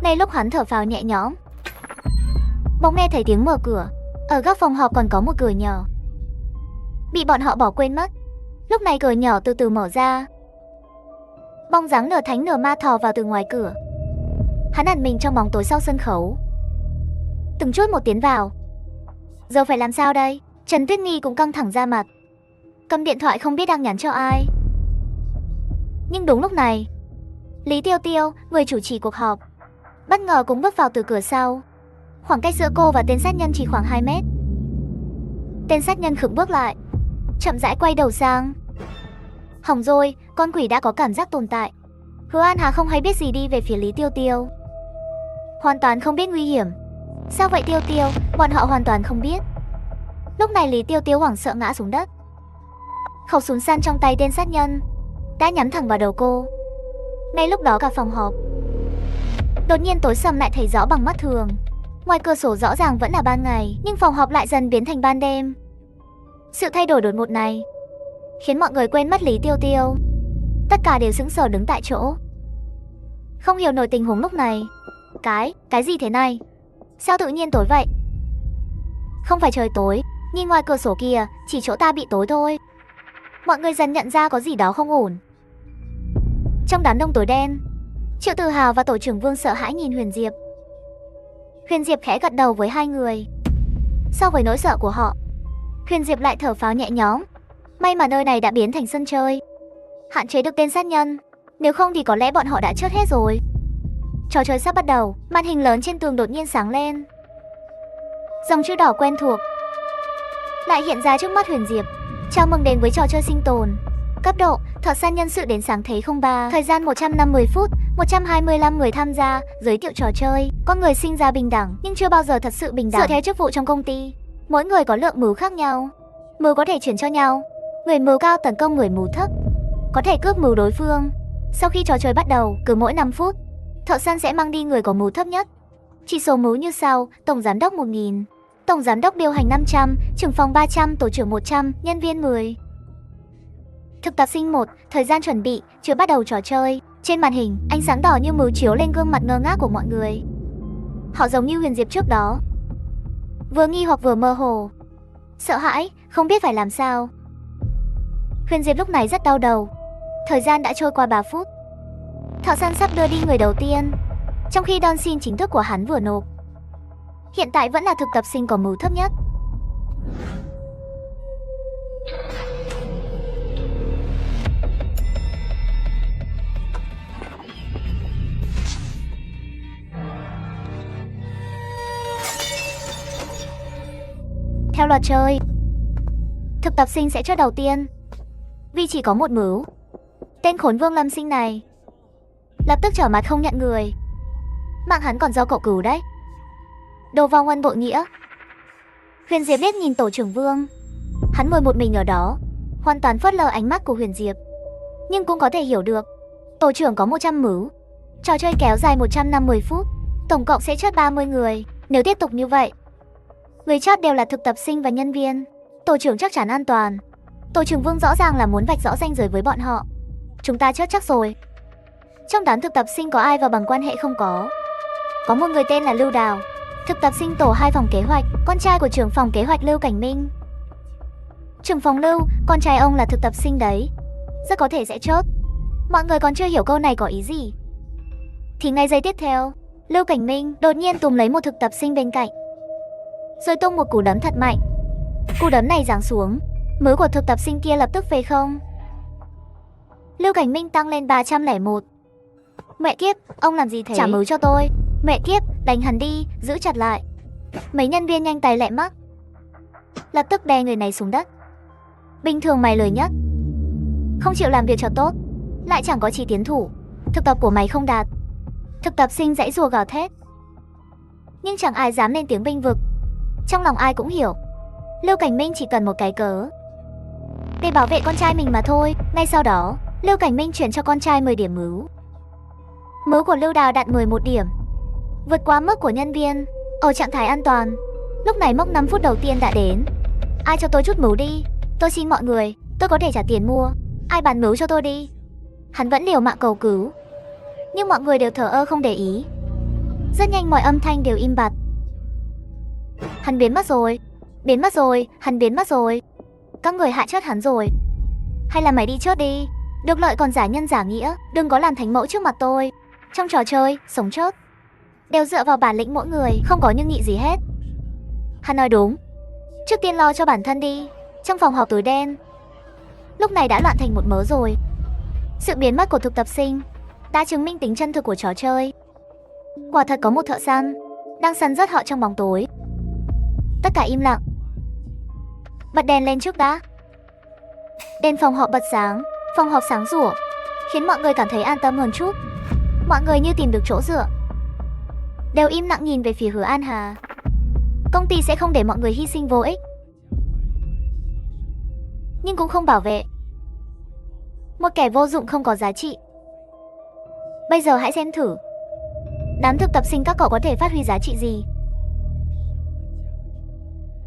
Ngay lúc hắn thở phào nhẹ nhõm, bỗng nghe thấy tiếng mở cửa. Ở góc phòng họp còn có một cửa nhỏ bị bọn họ bỏ quên mất. Lúc này cửa nhỏ từ từ mở ra, bóng dáng nửa thánh nửa ma thò vào từ ngoài cửa. Hắn ẩn mình trong bóng tối sau sân khấu, từng chút một tiến vào. Giờ phải làm sao đây? Trần Tuyết Nghi cũng căng thẳng ra mặt, cầm điện thoại không biết đang nhắn cho ai. Nhưng đúng lúc này, Lý Tiêu Tiêu, người chủ trì cuộc họp, bất ngờ cũng bước vào từ cửa sau. Khoảng cách giữa cô và tên sát nhân chỉ khoảng 2 mét. Tên sát nhân khựng bước lại, chậm rãi quay đầu sang. Hỏng rồi, con quỷ đã có cảm giác tồn tại. Hứa An Hà không hay biết gì đi về phía Lý Tiêu Tiêu, hoàn toàn không biết nguy hiểm. Sao vậy Tiêu Tiêu? Bọn họ hoàn toàn không biết. Lúc này Lý Tiêu Tiêu hoảng sợ ngã xuống đất. Khẩu súng săn trong tay tên sát nhân đã nhắm thẳng vào đầu cô. Ngay lúc đó cả phòng họp đột nhiên tối sầm lại thấy rõ bằng mắt thường. Ngoài cửa sổ rõ ràng vẫn là ban ngày, nhưng phòng họp lại dần biến thành ban đêm. Sự thay đổi đột ngột này khiến mọi người quên mất Lý Tiêu Tiêu. Tất cả đều sững sờ đứng tại chỗ, không hiểu nổi tình huống lúc này. Cái gì thế này? Sao tự nhiên tối vậy? Không phải trời tối, nhìn ngoài cửa sổ kìa, chỉ chỗ ta bị tối thôi. Mọi người dần nhận ra có gì đó không ổn. Trong đám đông tối đen, Triệu Tử Hào và tổ trưởng Vương sợ hãi nhìn Huyền Diệp. Huyền Diệp khẽ gật đầu với hai người. So với nỗi sợ của họ, Huyền Diệp lại thở phào nhẹ nhõm. May mà nơi này đã biến thành sân chơi, hạn chế được tên sát nhân, nếu không thì có lẽ bọn họ đã chết hết rồi. Trò chơi sắp bắt đầu, màn hình lớn trên tường đột nhiên sáng lên. Dòng chữ đỏ quen thuộc lại hiện ra trước mắt Huyền Diệp. Chào mừng đến với trò chơi sinh tồn. Cấp độ, thợ săn nhân sự đến sáng thế 03. Thời gian 150 phút, 125 người tham gia. Giới thiệu trò chơi, con người sinh ra bình đẳng, nhưng chưa bao giờ thật sự bình đẳng. Dựa theo chức vụ trong công ty, mỗi người có lượng mưu khác nhau. Mưu có thể chuyển cho nhau. Người mưu cao tấn công người mưu thấp, có thể cướp mưu đối phương. Sau khi trò chơi bắt đầu, cứ mỗi 5 phút, thợ săn sẽ mang đi người có mưu thấp nhất. Chỉ số mưu như sau: tổng giám đốc 1000, tổng giám đốc điều hành 500, trưởng phòng 300, tổ trưởng 100, nhân viên 10. Thực tập sinh 1, thời gian chuẩn bị, chưa bắt đầu trò chơi. Trên màn hình, ánh sáng đỏ như mù chiếu lên gương mặt ngơ ngác của mọi người. Họ giống như Huyền Diệp trước đó, vừa nghi hoặc vừa mơ hồ, sợ hãi, không biết phải làm sao. Huyền Diệp lúc này rất đau đầu. Thời gian đã trôi qua 3 phút. Thợ săn sắp đưa đi người đầu tiên, trong khi đơn xin chính thức của hắn vừa nộp. Hiện tại vẫn là thực tập sinh có mưu thấp nhất. Theo luật chơi, thực tập sinh sẽ chốt đầu tiên, vì chỉ có một mưu. Tên khốn Vương Lâm Sinh này lập tức trở mặt không nhận người. Mạng hắn còn do cậu cứu đấy. Đồ vong ân bội nghĩa. Huyền Diệp liếc nhìn tổ trưởng Vương. Hắn ngồi một mình ở đó, hoàn toàn phớt lờ ánh mắt của Huyền Diệp. Nhưng cũng có thể hiểu được, tổ trưởng có 100 mưu. Trò chơi kéo dài 150 phút, tổng cộng sẽ chốt 30 người. Nếu tiếp tục như vậy, người chốt đều là thực tập sinh và nhân viên. Tổ trưởng chắc chắn an toàn. Tổ trưởng Vương rõ ràng là muốn vạch rõ ranh giới với bọn họ. Chúng ta chốt chắc rồi. Trong đám thực tập sinh có ai vào bằng quan hệ không có? Có một người tên là Lưu Đào, thực tập sinh tổ 2 phòng kế hoạch, con trai của trưởng phòng kế hoạch Lưu Cảnh Minh. Trưởng phòng Lưu, con trai ông là thực tập sinh đấy, rất có thể sẽ chốt. Mọi người còn chưa hiểu câu này có ý gì, thì ngay giây tiếp theo, Lưu Cảnh Minh đột nhiên túm lấy một thực tập sinh bên cạnh, rồi tung một cú đấm thật mạnh. Cú đấm này giáng xuống, mưu của thực tập sinh kia lập tức phế không. Lưu Cảnh Minh tăng lên 301. Mẹ kiếp, ông làm gì thế? Trả mưu cho tôi. Mẹ kiếp, đánh hắn đi, giữ chặt lại. Mấy nhân viên nhanh tay lẹ mắt, lập tức đè người này xuống đất. Bình thường mày lười nhất, không chịu làm việc cho tốt, lại chẳng có chỉ tiến thủ, thực tập của mày không đạt. Thực tập sinh giãy giụa gào thét, nhưng chẳng ai dám lên tiếng bênh vực. Trong lòng ai cũng hiểu, Lưu Cảnh Minh chỉ cần một cái cớ để bảo vệ con trai mình mà thôi. Ngay sau đó, Lưu Cảnh Minh chuyển cho con trai 10 điểm mưu. Mưu của Lưu Đào đạt 11 điểm, vượt qua mức của nhân viên. Ở trạng thái an toàn, lúc này mốc 5 phút đầu tiên đã đến. Ai cho tôi chút mưu đi, tôi xin mọi người, tôi có thể trả tiền mua. Ai bán mưu cho tôi đi. Hắn vẫn liều mạng cầu cứu, nhưng mọi người đều thờ ơ không để ý. Rất nhanh mọi âm thanh đều im bặt. Hắn biến mất rồi, biến mất rồi, hắn biến mất rồi. Các người hạ chốt hắn rồi. Hay là mày đi chốt đi, được lợi còn giả nhân giả nghĩa, đừng có làm thánh mẫu trước mặt tôi. Trong trò chơi, sống chốt đều dựa vào bản lĩnh mỗi người, không có nhưng nghị gì hết. Hắn nói đúng, trước tiên lo cho bản thân đi. Trong phòng họp tối đen, lúc này đã loạn thành một mớ rồi. Sự biến mất của thực tập sinh đã chứng minh tính chân thực của trò chơi. Quả thật có một thợ săn đang săn giết họ trong bóng tối. Tất cả im lặng. Bật đèn lên trước đã. Đèn phòng họp bật sáng, phòng họp sáng rủa, khiến mọi người cảm thấy an tâm hơn chút. Mọi người như tìm được chỗ dựa, đều im lặng nhìn về phía Hứa An Hà. Công ty sẽ không để mọi người hy sinh vô ích, nhưng cũng không bảo vệ một kẻ vô dụng không có giá trị. Bây giờ hãy xem thử đám thực tập sinh các cậu có thể phát huy giá trị gì.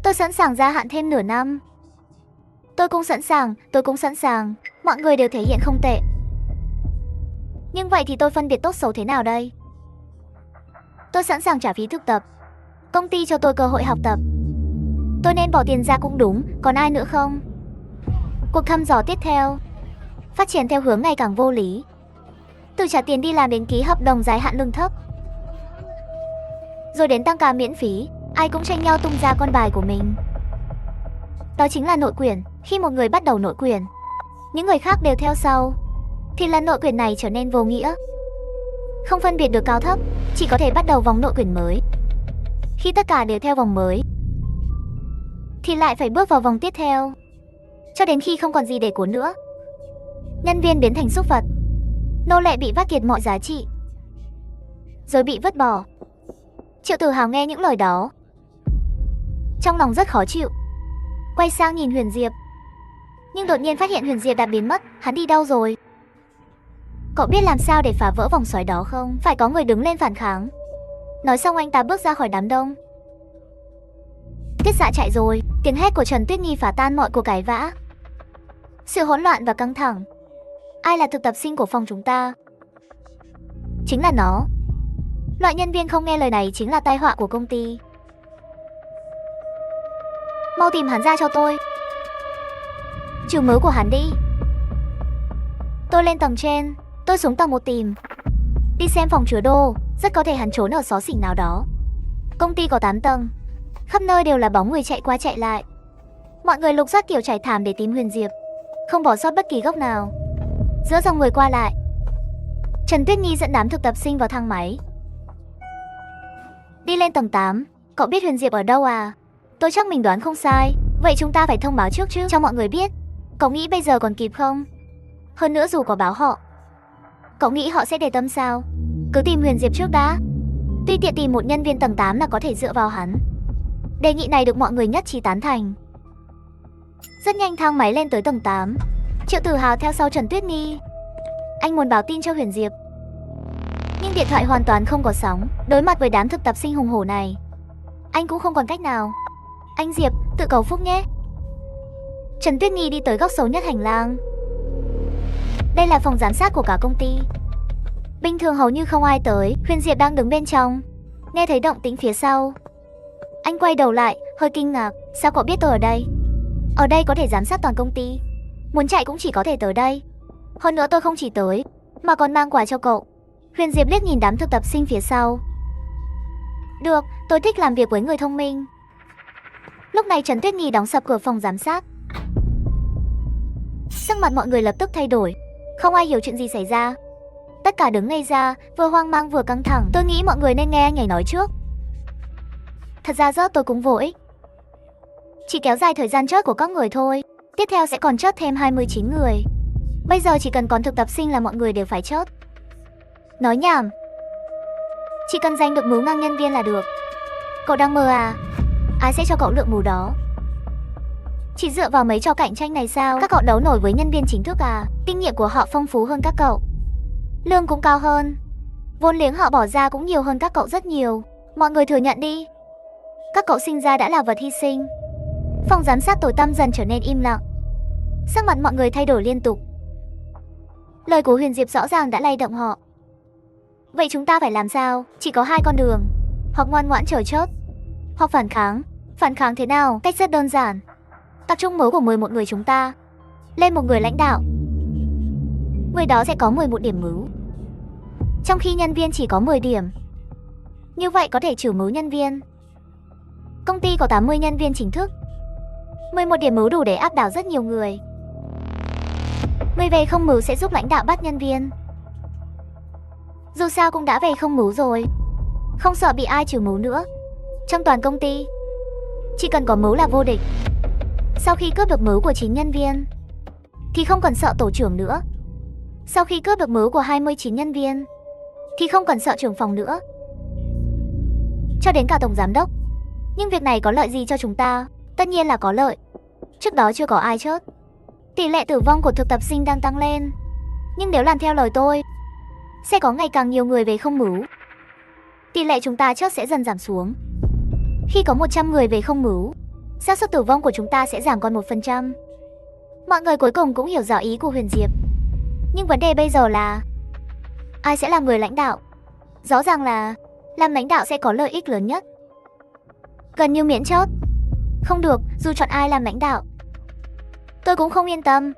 Tôi sẵn sàng gia hạn thêm nửa năm. Tôi cũng sẵn sàng. Mọi người đều thể hiện không tệ. Nhưng vậy thì tôi phân biệt tốt xấu thế nào đây? Tôi sẵn sàng trả phí thực tập. Công ty cho tôi cơ hội học tập. Tôi nên bỏ tiền ra cũng đúng, còn ai nữa không? Cuộc thăm dò tiếp theo phát triển theo hướng ngày càng vô lý. Từ trả tiền đi làm đến ký hợp đồng dài hạn lương thấp, rồi đến tăng ca miễn phí, ai cũng tranh nhau tung ra con bài của mình. Đó chính là nội quyền. Khi một người bắt đầu nội quyền, những người khác đều theo sau, thì lần nội quyền này trở nên vô nghĩa. Không phân biệt được cao thấp, chỉ có thể bắt đầu vòng nội quyền mới. Khi tất cả đều theo vòng mới, thì lại phải bước vào vòng tiếp theo, cho đến khi không còn gì để cuốn nữa. Nhân viên biến thành súc vật, nô lệ bị vắt kiệt mọi giá trị, rồi bị vứt bỏ. Triệu Tử Hào nghe những lời đó, trong lòng rất khó chịu. Quay sang nhìn Huyền Diệp, nhưng đột nhiên phát hiện Huyền Diệp đã biến mất. Hắn đi đâu rồi? Cậu biết làm sao để phá vỡ vòng xoáy đó không? Phải có người đứng lên phản kháng. Nói xong anh ta bước ra khỏi đám đông. Tiết Dạ chạy rồi. Tiếng hét của Trần Tuyết Nhi phá tan mọi cuộc cãi vã, sự hỗn loạn và căng thẳng. Ai là thực tập sinh của phòng chúng ta? Chính là nó. Loại nhân viên không nghe lời này chính là tai họa của công ty. Mau tìm hắn ra cho tôi. Trừ mớ của hắn đi. Tôi lên tầng trên, tôi xuống tầng 1 tìm. Đi xem phòng chứa đồ, rất có thể hắn trốn ở xó xỉnh nào đó. Công ty có 8 tầng, khắp nơi đều là bóng người chạy qua chạy lại. Mọi người lục soát kiểu trải thảm để tìm Huyền Diệp, không bỏ sót bất kỳ góc nào. Giữa dòng người qua lại, Trần Tuyết Nhi dẫn đám thực tập sinh vào thang máy. Đi lên tầng 8, cậu biết Huyền Diệp ở đâu à? Tôi chắc mình đoán không sai. Vậy chúng ta phải thông báo trước chứ, cho mọi người biết. Cậu nghĩ bây giờ còn kịp không? Hơn nữa dù có báo họ, cậu nghĩ họ sẽ để tâm sao? Cứ tìm Huyền Diệp trước đã. Tuy tiện tìm một nhân viên tầng 8 là có thể dựa vào hắn. Đề nghị này được mọi người nhất trí tán thành. Rất nhanh thang máy lên tới tầng 8. Triệu Tử Hào theo sau Trần Tuyết Nhi. Anh muốn báo tin cho Huyền Diệp, nhưng điện thoại hoàn toàn không có sóng. Đối mặt với đám thực tập sinh hùng hổ này, anh cũng không còn cách nào. Anh Diệp, tự cầu phúc nhé. Trần Tuyết Nhi đi tới góc xấu nhất hành lang. Đây là phòng giám sát của cả công ty. Bình thường hầu như không ai tới. Huyền Diệp đang đứng bên trong, nghe thấy động tĩnh phía sau. Anh quay đầu lại, hơi kinh ngạc. Sao cậu biết tôi ở đây? Ở đây có thể giám sát toàn công ty, muốn chạy cũng chỉ có thể tới đây. Hơn nữa tôi không chỉ tới, mà còn mang quà cho cậu. Huyền Diệp liếc nhìn đám thực tập sinh phía sau. Được, tôi thích làm việc với người thông minh. Lúc này Trần Tuyết Nhi đóng sập cửa phòng giám sát. Sắc mặt mọi người lập tức thay đổi. Không ai hiểu chuyện gì xảy ra. Tất cả đứng ngây ra, vừa hoang mang vừa căng thẳng. Tôi nghĩ mọi người nên nghe anh ấy nói trước. Thật ra rớt tôi cũng vô ích, chỉ kéo dài thời gian chớt của các người thôi. Tiếp theo sẽ còn chớt thêm 29 người. Bây giờ chỉ cần còn thực tập sinh là mọi người đều phải chớt. Nói nhảm. Chỉ cần giành được mưu ngang nhân viên là được. Cậu đang mơ à? Ai sẽ cho cậu lượng mưu đó? Chỉ dựa vào mấy trò cạnh tranh này sao các cậu đấu nổi với nhân viên chính thức à? Kinh nghiệm của họ phong phú hơn các cậu, lương cũng cao hơn, vốn liếng họ bỏ ra cũng nhiều hơn các cậu rất nhiều. Mọi người thừa nhận đi, các cậu sinh ra đã là vật hy sinh. Phòng giám sát tối tăm dần trở nên im lặng. Sắc mặt mọi người thay đổi liên tục. Lời của Huyền Diệp rõ ràng đã lay động họ. Vậy chúng ta phải làm sao? Chỉ có hai con đường, hoặc ngoan ngoãn chờ chớt, hoặc phản kháng. Phản kháng thế nào? Cách rất đơn giản. Tập trung mối của 11 người chúng ta lên một người lãnh đạo. Người đó sẽ có 11 điểm mưu, trong khi nhân viên chỉ có 10 điểm. Như vậy có thể trừ mưu nhân viên. Công ty có 80 nhân viên chính thức, 11 điểm mưu đủ để áp đảo rất nhiều người. Người về không mưu sẽ giúp lãnh đạo bắt nhân viên. Dù sao cũng đã về không mưu rồi, không sợ bị ai trừ mưu nữa. Trong toàn công ty, chỉ cần có mưu là vô địch. Sau khi cướp được mưu của 9 nhân viên thì không cần sợ tổ trưởng nữa. Sau khi cướp được mưu của 29 nhân viên thì không cần sợ trưởng phòng nữa, cho đến cả tổng giám đốc. Nhưng việc này có lợi gì cho chúng ta? Tất nhiên là có lợi. Trước đó chưa có ai chớt. Tỷ lệ tử vong của thực tập sinh đang tăng lên. Nhưng nếu làm theo lời tôi, sẽ có ngày càng nhiều người về không mưu. Tỷ lệ chúng ta chớt sẽ dần giảm xuống. Khi có 100 người về không mưu, xác suất tử vong của chúng ta sẽ giảm còn 1%. Mọi người cuối cùng cũng hiểu rõ ý của Huyền Diệp. Nhưng vấn đề bây giờ là ai sẽ làm người lãnh đạo? Rõ ràng là làm lãnh đạo sẽ có lợi ích lớn nhất, gần như miễn chớt. Không được, dù chọn ai làm lãnh đạo, tôi cũng không yên tâm.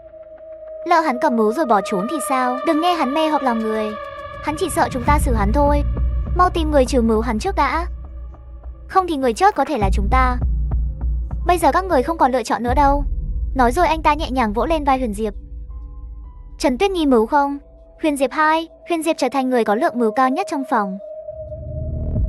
Lỡ hắn cầm mưu rồi bỏ trốn thì sao? Đừng nghe hắn mê hoặc lòng người. Hắn chỉ sợ chúng ta xử hắn thôi. Mau tìm người trừ mưu hắn trước đã. Không thì người chớt có thể là chúng ta. Bây giờ các người không còn lựa chọn nữa đâu. Nói rồi anh ta nhẹ nhàng vỗ lên vai Huyền Diệp. Trần Tuyết Nhi mưu không? Huyền Diệp 2. Huyền Diệp trở thành người có lượng mưu cao nhất trong phòng.